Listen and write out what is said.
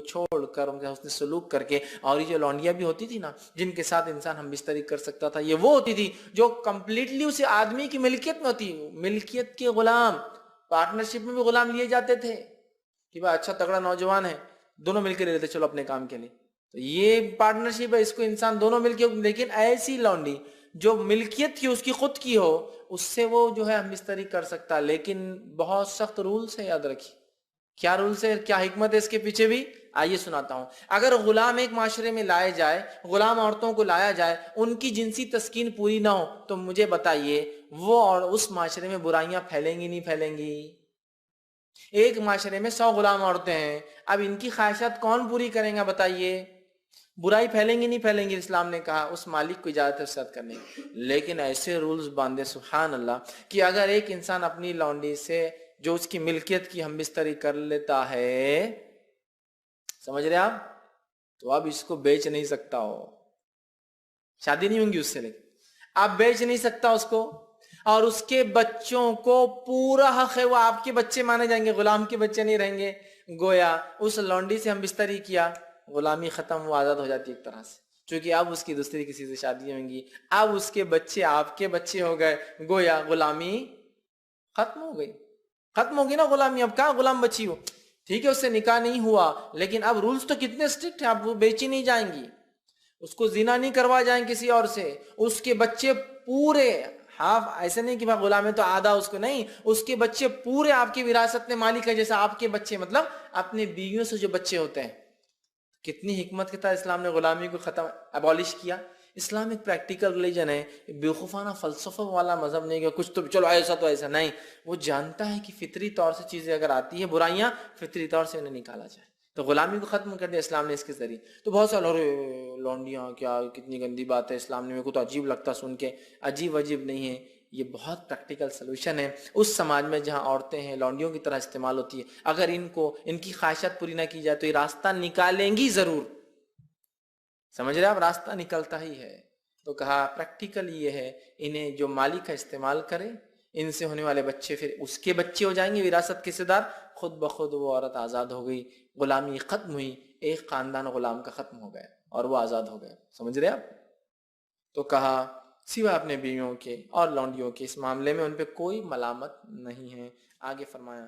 چھوڑ کر ان کے حسن سلوک کر کے. اور یہ جو لونڈیاں بھی ہوتی تھی نا جن کے ساتھ انسان ہم بستری کر سکتا تھا، یہ وہ ہوتی تھی جو کمپلیٹلی اسے آدمی کی ملکیت میں ہوتی، ملکیت کے غلام. پارٹنرشپ میں بھی غلام لیے جاتے تھے کہ بھائی اچھا تگڑا نوجوان ہے، دونوں مل کے لے لیتے چلو اپنے کام کے لیے. تو یہ پارٹنرشپ ہے، اس کو انسان دونوں مل کے. لیکن ایسی لونڈی جو ملکیت کی اس کی خود کی ہو، اس سے وہ جو ہے ہم بستری کر سکتا. لیکن بہت سخت رولز ہے، یاد رکھیے. کیا رولز ہے، کیا حکمت ہے اس کے پیچھے بھی، آئیے سناتا ہوں. اگر غلام ایک معاشرے میں لائے جائے، غلام عورتوں کو لایا جائے، ان کی جنسی تسکین پوری نہ ہو، تو مجھے بتائیے وہ اور اس معاشرے میں برائیاں پھیلیں گی نہیں پھیلیں گی؟ ایک معاشرے میں 100 غلام عورتیں ہیں، اب ان کی خواہشات کون پوری کریں گا بتائیے؟ برائی پھیلیں گی نہیں پھیلیں گی؟ اسلام نے کہا اس مالک کو اجازت ہے ساتھ کرنے کی. لیکن ایسے رولز باندھے سبحان اللہ کہ اگر ایک انسان اپنی لونڈی سے جو اس کی ملکیت کی ہم بستری کر لیتا ہے، سمجھ رہے آپ، تو اب اس کو بیچ نہیں سکتا ہو. شادی نہیں ہوں گی اس سے، لیکن آپ بیچ نہیں سکتا اس کو. اور اس کے بچوں کو پورا حق ہے، وہ آپ کے بچے مانے جائیں گے، غلام کے بچے نہیں رہیں گے. گویا اس لونڈی سے ہم بستری کیا، غلامی ختم، وہ آزاد ہو جاتی ایک طرح سے. چونکہ اب اس کی دوسری کسی سے شادی ہوں گی، اب اس کے بچے آپ کے بچے ہو گئے، گویا غلامی ختم ہو گئی. ختم ہوگی نا غلامی، اب کہاں غلام بچی ہو. ٹھیک ہے اس سے نکاح نہیں ہوا، لیکن اب رولز تو کتنے اسٹرکٹ ہیں، اب وہ بیچی نہیں جائیں گی، اس کو زنا نہیں کروا جائیں کسی اور سے. اس کے بچے پورے ہاف، ایسے نہیں کہ بھائی غلام ہے تو آدھا اس کو نہیں، اس کے بچے پورے آپ کی وراثت میں مالک ہے، جیسا آپ کے بچے، مطلب اپنے بیویوں سے جو بچے ہوتے ہیں. کتنی حکمت کے تحت اسلام نے غلامی کو ختم ابالش کیا. اسلام ایک پریکٹیکل ریلیجن ہے، بیوقوفانہ فلسفہ والا مذہب نہیں کہ کچھ تو چلو ایسا تو ایسا نہیں. وہ جانتا ہے کہ فطری طور سے چیزیں اگر آتی ہیں برائیاں، فطری طور سے انہیں نکالا جائے. تو غلامی کو ختم کر دیا اسلام نے اس کے ذریعے. تو بہت سال ہو رہے لونڈیاں کیا کتنی گندی بات ہے اسلام نے، میرے کو تو عجیب لگتا سن کے. عجیب عجیب نہیں ہے، یہ بہت پریکٹیکل سلوشن ہے. اس سماج میں جہاں عورتیں ہیں لونڈیوں کی طرح استعمال ہوتی ہے، اگر ان کو ان کی خواہشات پوری نہ کی جائے تو یہ راستہ نکالیں گی ضرور. سمجھ رہے آپ، راستہ نکلتا ہی ہے. تو کہا پریکٹیکل یہ ہے، انہیں جو مالک کا استعمال کرے، ان سے ہونے والے بچے پھر اس کے بچے ہو جائیں گے وراثت کے حصے دار. خود بخود وہ عورت آزاد ہو گئی، غلامی ختم ہوئی، ایک خاندان غلام کا ختم ہو گیا اور وہ آزاد ہو گئے. سمجھ رہے آپ. تو کہا سوا اپنے بیویوں کے اور لونڈیوں کے اس معاملے میں ان پہ کوئی ملامت نہیں ہے. آگے فرمایا